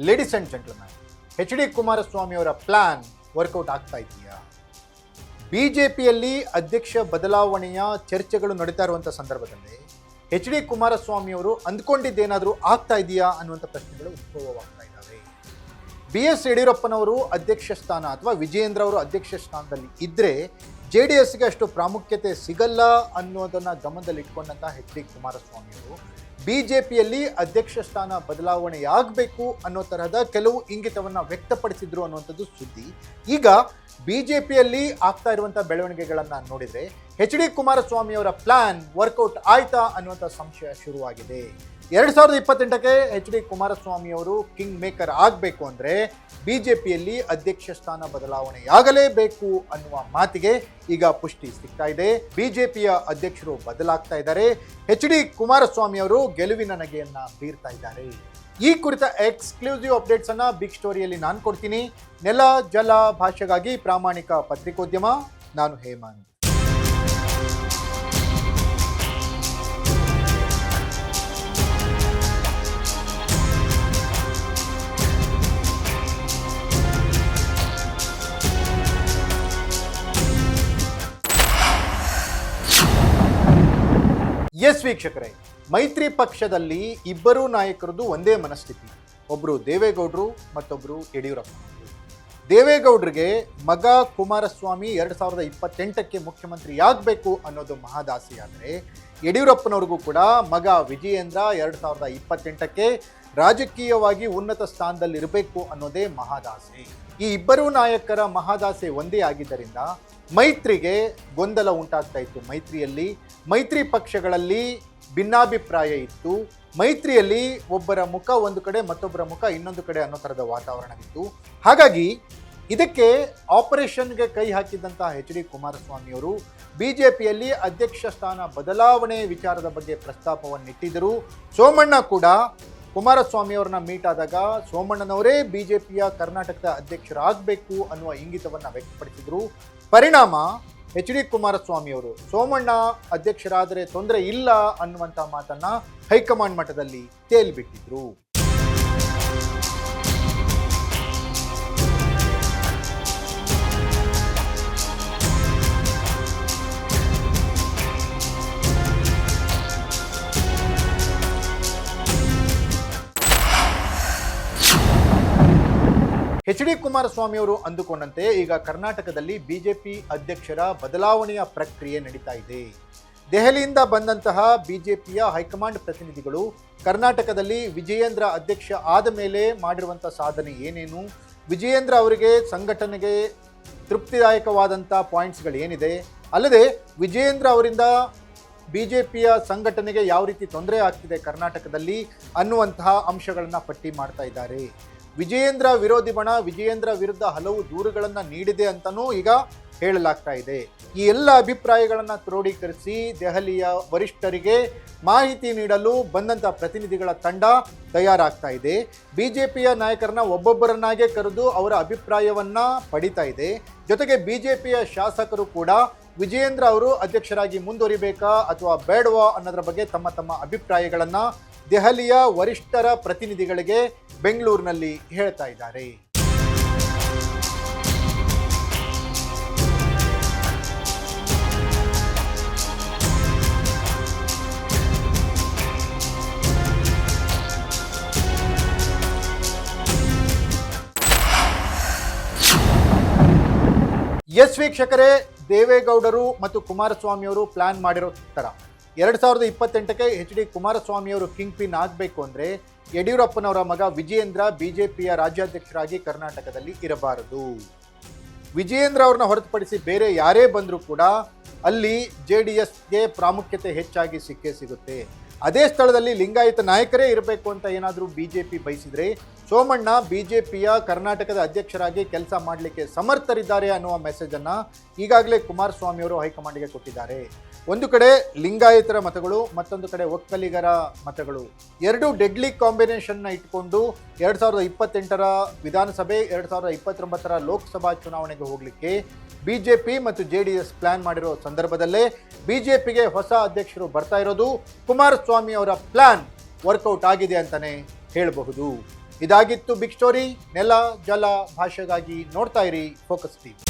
Ladies and gentleman, H D. Kumaraswamy ಅವರ plan workout ಆಗ್ತಾ ಇದೆಯಾ? ಬಿಜೆಪಿಯಲ್ಲಿ ಅಧ್ಯಕ್ಷ ಬದಲಾವಣೆಯ ಚರ್ಚೆಗಳು ನಡೀತಾ ಇರುವಂಥ ಸಂದರ್ಭದಲ್ಲಿ ಎಚ್.ಡಿ. ಕುಮಾರಸ್ವಾಮಿ ಅವರು ಅಂದ್ಕೊಂಡಿದ್ದೇನಾದರೂ ಆಗ್ತಾ ಇದೆಯಾ ಅನ್ನುವಂಥ ಪ್ರಶ್ನೆಗಳು ಉದ್ಭವವಾಗ್ತಾ ಇದ್ದಾವೆ. ಬಿ.ಎಸ್. ಯಡಿಯೂರಪ್ಪನವರು ಅಧ್ಯಕ್ಷ ಸ್ಥಾನ ಅಥವಾ ವಿಜಯೇಂದ್ರ ಅವರು ಅಧ್ಯಕ್ಷ ಸ್ಥಾನದಲ್ಲಿ ಇದ್ದರೆ JDSಗೆ ಅಷ್ಟು ಪ್ರಾಮುಖ್ಯತೆ ಸಿಗಲ್ಲ ಅನ್ನೋದನ್ನು ಗಮನದಲ್ಲಿ ಇಟ್ಕೊಂಡಂಥ ಎಚ್.ಡಿ. ಕುಮಾರಸ್ವಾಮಿ ಅವರು ಬಿಜೆಪಿಯಲ್ಲಿ ಅಧ್ಯಕ್ಷ ಸ್ಥಾನ ಬದಲಾವಣೆಯಾಗಬೇಕು ಅನ್ನೋ ತರಹದ ಕೆಲವು ಇಂಗಿತವನ್ನು ವ್ಯಕ್ತಪಡಿಸಿದ್ರು ಅನ್ನುವಂಥದ್ದು ಸುದ್ದಿ. ಈಗ ಬಿಜೆಪಿಯಲ್ಲಿ ಆಗ್ತಾ ಇರುವಂಥ ಬೆಳವಣಿಗೆಗಳನ್ನು ನೋಡಿದರೆ ಎಚ್.ಡಿ. ಕುಮಾರಸ್ವಾಮಿ ಅವರ ಪ್ಲಾನ್ ವರ್ಕೌಟ್ ಆಯ್ತಾ ಅನ್ನುವಂಥ ಸಂಶಯ ಶುರುವಾಗಿದೆ. 2028ಕ್ಕೆ ಎಚ್.ಡಿ. ಕುಮಾರಸ್ವಾಮಿ ಅವರು ಕಿಂಗ್ ಮೇಕರ್ ಆಗಬೇಕು ಅಂದರೆ ಬಿಜೆಪಿಯಲ್ಲಿ ಅಧ್ಯಕ್ಷ ಸ್ಥಾನ ಬದಲಾವಣೆಯಾಗಲೇಬೇಕು ಅನ್ನುವ ಮಾತಿಗೆ ಈಗ ಪುಷ್ಟಿ ಸಿಗ್ತಾ ಇದೆ. ಬಿಜೆಪಿಯ ಅಧ್ಯಕ್ಷರು ಬದಲಾಗ್ತಾ ಇದ್ದಾರೆ. ಎಚ್.ಡಿ. ಕುಮಾರಸ್ವಾಮಿ ಅವರು ಗೆಲುವಿನ ನಗೆಯನ್ನ ಬೀರ್ತಾ ಇದ್ದಾರೆ. ಈ ಕುರಿತ ಎಕ್ಸ್ಕ್ಲೂಸಿವ್ ಅಪ್ಡೇಟ್ಸ್ ಅನ್ನ ಬಿಗ್ ಸ್ಟೋರಿಯಲ್ಲಿ ನಾನು ಕೊಡ್ತೀನಿ. ನೆಲ ಜಲ ಭಾಷೆಗಾಗಿ ಪ್ರಾಮಾಣಿಕ ಪತ್ರಿಕೋದ್ಯಮ, ನಾನು ಹೇಮಂತ್. ಎಸ್ ವೀಕ್ಷಕರೇ, ಮೈತ್ರಿ ಪಕ್ಷದಲ್ಲಿ ಇಬ್ಬರೂ ನಾಯಕರದು ಒಂದೇ ಮನಸ್ಥಿತಿ. ಒಬ್ಬರು ದೇವೇಗೌಡರು, ಮತ್ತೊಬ್ಬರು ಯಡಿಯೂರಪ್ಪ. ದೇವೇಗೌಡರಿಗೆ ಮಗ ಕುಮಾರಸ್ವಾಮಿ 2028ಕ್ಕೆ ಮುಖ್ಯಮಂತ್ರಿಯಾಗಬೇಕು ಅನ್ನೋದು ಮಹದಾಸೆಯಾದರೆ, ಯಡಿಯೂರಪ್ಪನವ್ರಿಗೂ ಕೂಡ ಮಗ ವಿಜಯೇಂದ್ರ 2028ಕ್ಕೆ ರಾಜಕೀಯವಾಗಿ ಉನ್ನತ ಸ್ಥಾನದಲ್ಲಿರಬೇಕು ಅನ್ನೋದೇ ಮಹದಾಸೆ. ಈ ಇಬ್ಬರೂ ನಾಯಕರ ಮಹದಾಸೆ ಒಂದೇ ಆಗಿದ್ದರಿಂದ ಮೈತ್ರಿಗೆ ಗೊಂದಲ ಉಂಟಾಗ್ತಾ ಇತ್ತು. ಮೈತ್ರಿ ಪಕ್ಷಗಳಲ್ಲಿ ಭಿನ್ನಾಭಿಪ್ರಾಯ ಇತ್ತು. ಮೈತ್ರಿಯಲ್ಲಿ ಒಬ್ಬರ ಮುಖ ಒಂದು ಕಡೆ, ಮತ್ತೊಬ್ಬರ ಮುಖ ಇನ್ನೊಂದು ಕಡೆ ಅನ್ನೋ ಥರದ ವಾತಾವರಣವಿತ್ತು. ಹಾಗಾಗಿ ಇದಕ್ಕೆ ಆಪರೇಷನ್ಗೆ ಕೈ ಹಾಕಿದ್ದಂತಹ ಎಚ್.ಡಿ. ಕುಮಾರಸ್ವಾಮಿ ಅವರು ಬಿಜೆಪಿಯಲ್ಲಿ ಅಧ್ಯಕ್ಷ ಸ್ಥಾನ ಬದಲಾವಣೆ ವಿಚಾರದ ಬಗ್ಗೆ ಪ್ರಸ್ತಾಪವನ್ನಿಟ್ಟಿದ್ದರು. ಸೋಮಣ್ಣ ಕೂಡ ಕುಮಾರಸ್ವಾಮಿ ಅವ್ರನ್ನ ಮೀಟ್ ಆದಾಗ ಸೋಮಣ್ಣನವರೇ ಬಿಜೆಪಿಯ ಕರ್ನಾಟಕದ ಅಧ್ಯಕ್ಷರಾಗಬೇಕು ಅನ್ನುವ ಇಂಗಿತವನ್ನು ವ್ಯಕ್ತಪಡಿಸಿದರು. ಪರಿಣಾಮ ಎಚ್.ಡಿ. ಕುಮಾರಸ್ವಾಮಿ ಅವರು ಸೋಮಣ್ಣ ಅಧ್ಯಕ್ಷರಾದರೆ ತೊಂದರೆ ಇಲ್ಲ ಅನ್ನುವಂಥ ಮಾತನ್ನ ಹೈಕಮಾಂಡ್ ಮಟ್ಟದಲ್ಲಿ ತೇಲ್ಬಿಟ್ಟಿದ್ರು. ಎಚ್.ಡಿ. ಕುಮಾರಸ್ವಾಮಿ ಅವರು ಅಂದುಕೊಂಡಂತೆ ಈಗ ಕರ್ನಾಟಕದಲ್ಲಿ ಬಿಜೆಪಿ ಅಧ್ಯಕ್ಷರ ಬದಲಾವಣೆಯ ಪ್ರಕ್ರಿಯೆ ನಡೀತಾ ಇದೆ. ದೆಹಲಿಯಿಂದ ಬಂದಂತಹ ಬಿಜೆಪಿಯ ಹೈಕಮಾಂಡ್ ಪ್ರತಿನಿಧಿಗಳು ಕರ್ನಾಟಕದಲ್ಲಿ ವಿಜಯೇಂದ್ರ ಅಧ್ಯಕ್ಷ ಆದ ಮೇಲೆ ಮಾಡಿರುವಂಥ ಸಾಧನೆ ಏನೇನು, ವಿಜಯೇಂದ್ರ ಅವರಿಗೆ ಸಂಘಟನೆಗೆ ತೃಪ್ತಿದಾಯಕವಾದಂಥ ಪಾಯಿಂಟ್ಸ್ಗಳು ಏನಿದೆ, ಅಲ್ಲದೆ ವಿಜಯೇಂದ್ರ ಅವರಿಂದ ಬಿಜೆಪಿಯ ಸಂಘಟನೆಗೆ ಯಾವ ರೀತಿ ತೊಂದರೆ ಆಗ್ತಿದೆ ಕರ್ನಾಟಕದಲ್ಲಿ ಅನ್ನುವಂತಹ ಅಂಶಗಳನ್ನು ಪಟ್ಟಿ ಮಾಡ್ತಾ ಇದ್ದಾರೆ. ವಿಜಯೇಂದ್ರ ವಿರೋಧಿ ಬಣ ವಿಜಯೇಂದ್ರ ವಿರುದ್ಧ ಹಲವು ದೂರುಗಳನ್ನು ನೀಡಿದೆ ಅಂತಲೂ ಈಗ ಹೇಳಲಾಗ್ತಾ ಇದೆ. ಈ ಎಲ್ಲ ಅಭಿಪ್ರಾಯಗಳನ್ನು ಕ್ರೋಢೀಕರಿಸಿ ದೆಹಲಿಯ ವರಿಷ್ಠರಿಗೆ ಮಾಹಿತಿ ನೀಡಲು ಬಂದಂಥ ಪ್ರತಿನಿಧಿಗಳ ತಂಡ ತಯಾರಾಗ್ತಾ ಇದೆ. ಬಿಜೆಪಿಯ ನಾಯಕರನ್ನ ಒಬ್ಬೊಬ್ಬರನ್ನಾಗೆ ಕರೆದು ಅವರ ಅಭಿಪ್ರಾಯವನ್ನ ಪಡಿತಾ ಇದೆ. ಜೊತೆಗೆ ಬಿಜೆಪಿಯ ಶಾಸಕರು ಕೂಡ ವಿಜಯೇಂದ್ರ ಅವರು ಅಧ್ಯಕ್ಷರಾಗಿ ಮುಂದುವರಿಬೇಕಾ ಅಥವಾ ಬೇಡವಾ ಅನ್ನೋದ್ರ ಬಗ್ಗೆ ತಮ್ಮ ತಮ್ಮ ಅಭಿಪ್ರಾಯಗಳನ್ನು ದೆಹಲಿಯ ವರಿಷ್ಠರ ಪ್ರತಿನಿಧಿಗಳಿಗೆ ಬೆಂಗಳೂರಿನಲ್ಲಿ ಹೇಳ್ತಾ ಇದ್ದಾರೆ. ಎಸ್ ವೀಕ್ಷಕರೇ, ದೇವೇಗೌಡರು ಮತ್ತು ಕುಮಾರಸ್ವಾಮಿ ಅವರು ಪ್ಲಾನ್ ಮಾಡಿರೋ ಥರ 2028ಕ್ಕೆ ಎಚ್.ಡಿ. ಕುಮಾರಸ್ವಾಮಿ ಅವರು ಕಿಂಗ್ ಪಿನ್ ಆಗಬೇಕು ಅಂದರೆ ಯಡಿಯೂರಪ್ಪನವರ ಮಗ ವಿಜಯೇಂದ್ರ ಬಿಜೆಪಿಯ ರಾಜ್ಯಾಧ್ಯಕ್ಷರಾಗಿ ಕರ್ನಾಟಕದಲ್ಲಿ ಇರಬಾರದು. ವಿಜಯೇಂದ್ರ ಅವ್ರನ್ನ ಹೊರತುಪಡಿಸಿ ಬೇರೆ ಯಾರೇ ಬಂದರೂ ಕೂಡ ಅಲ್ಲಿ JDSಗೆ ಪ್ರಾಮುಖ್ಯತೆ ಹೆಚ್ಚಾಗಿ ಸಿಕ್ಕೇ ಸಿಗುತ್ತೆ. ಅದೇ ಸ್ಥಳದಲ್ಲಿ ಲಿಂಗಾಯತ ನಾಯಕರೇ ಇರಬೇಕು ಅಂತ ಏನಾದರೂ ಬಿಜೆಪಿ ಬಯಸಿದರೆ ಸೋಮಣ್ಣ ಬಿಜೆಪಿಯ ಕರ್ನಾಟಕದ ಅಧ್ಯಕ್ಷರಾಗಿ ಕೆಲಸ ಮಾಡಲಿಕ್ಕೆ ಸಮರ್ಥರಿದ್ದಾರೆ ಅನ್ನುವ ಮೆಸೇಜನ್ನು ಈಗಾಗಲೇ ಕುಮಾರಸ್ವಾಮಿ ಅವರು ಹೈಕಮಾಂಡ್ಗೆ ಕೊಟ್ಟಿದ್ದಾರೆ. ಒಂದು ಕಡೆ ಲಿಂಗಾಯತರ ಮತಗಳು, ಮತ್ತೊಂದು ಕಡೆ ಒಕ್ಕಲಿಗರ ಮತಗಳು, ಎರಡೂ ಡೆಡ್ಲಿ ಕಾಂಬಿನೇಷನ್ನ ಇಟ್ಕೊಂಡು 2028ರ ವಿಧಾನಸಭೆ 2029ರ ಲೋಕಸಭಾ ಚುನಾವಣೆಗೆ ಹೋಗಲಿಕ್ಕೆ ಬಿಜೆಪಿ ಮತ್ತು JDS ಪ್ಲಾನ್ ಮಾಡಿರೋ ಸಂದರ್ಭದಲ್ಲೇ ಬಿಜೆಪಿಗೆ ಹೊಸ ಅಧ್ಯಕ್ಷರು ಬರ್ತಾ ಇರೋದು ಕುಮಾರಸ್ವಾಮಿ ಅವರ ಪ್ಲಾನ್ ವರ್ಕೌಟ್ ಆಗಿದೆ ಅಂತಾನೆ ಹೇಳಬಹುದು. ಇದಾಗಿತ್ತು ಬಿಗ್ ಸ್ಟೋರಿ. ನೆಲ ಜಲ ಭಾಷೆಗಾಗಿ ನೋಡ್ತಾ ಇರಿ ಫೋಕಸ್ ಟಿವಿ.